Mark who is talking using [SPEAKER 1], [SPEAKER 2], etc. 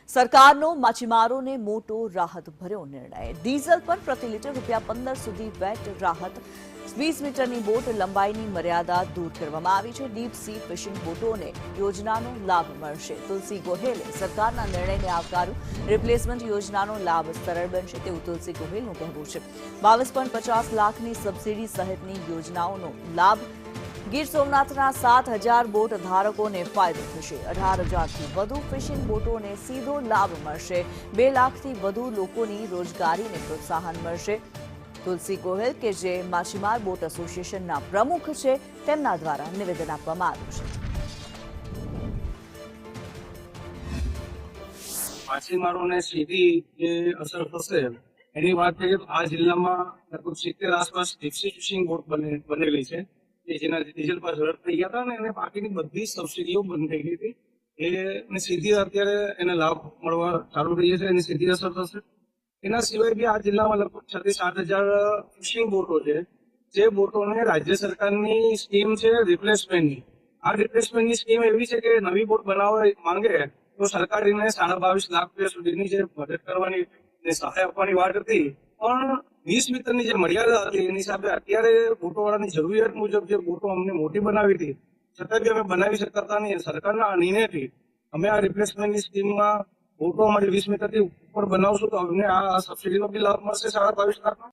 [SPEAKER 1] સરકારનો માછીમારોને મોટો રાહત ભર્યો નિર્ણય। ડીઝલ પર પ્રતિ લીટર ₹15 સુધી વેટ રાહત। 20 મીટરની બોટ લંબાઈની મર્યાદા દૂર કરવામાં આવી છે। ડીપ સી ફિશિંગ બોટોને યોજનાનો લાભ મળશે। તુલસી ગોહેલે સરકારના નિર્ણયને આવકાર્યો। રિપ્લેસમેન્ટ યોજનાનો લાભ સરળ બનશે તેવું તુલસી ગોહેલનું કહેવું છે। 22.50 લાખની સબસિડી સહિતની યોજનાઓનો લાભ ગીર સોમનાથના 7,000 બોટ ધારકોને ફાયદો થશે। 18,000થી વધુ ફિશિંગ બોટોને સીધો લાભ મળશે। 2 લાખથી વધુ લોકોની રોજગારીને પ્રોત્સાહન મળશે। તુલસી ગોહેલ કે જે માછીમાર બોટ એસોસિએશનના પ્રમુખ છે તેમના દ્વારા નિવેદન આપવામાં આવ્યું છે।
[SPEAKER 2] માછીમારોને સીધી જે અસર થશે એની વાત કરીએ તો આ જિલ્લામાં લગભગ 70 આસપાસ ડીપસી ફિશિંગ બોટ બનેલી છે જેના ડીઝલ પર રદ થઈ ગયા હતા અને એને બાકીની બધી સબસિડીઓ બંધ થઈ ગઈ હતી। એને સીધી અત્યારે એને લાભ મળવા ચાલુ થઈ છે, એની સીધી અસર થશે। એના સિવાય બી આ જિલ્લામાં લગભગ 6,000 ફિશિંગ બોટો છે જે બોટોને રાજ્ય સરકારની સ્કીમ છે રિપ્લેસમેન્ટની। આ રિપ્લેસમેન્ટની સ્કીમ એવી છે કે નવી બોટ બનાવવા માંગે તો સરકાર એને 22.5 લાખ રૂપિયા સુધીની જે મદદ કરવાની સહાય આપવાની વાત હતી, પણ 20 મીટરની જે મર્યાદા હતી એની હિસાબે અત્યારે બોટોવાળાની જરૂરિયાત મુજબ જે બોટો અમને મોટી બનાવી હતી છતાં બી અમે બનાવી શકતા હતા નહીં। સરકારના નિર્ણયથી અમે આ રિપ્લેસમેન્ટની સ્કીમમાં બોટો અમારી 20 મીટરથી ઉપર બનાવશું તો અમને આ સબસિડીનો બી લાભ મળશે 22.5 લાખનો।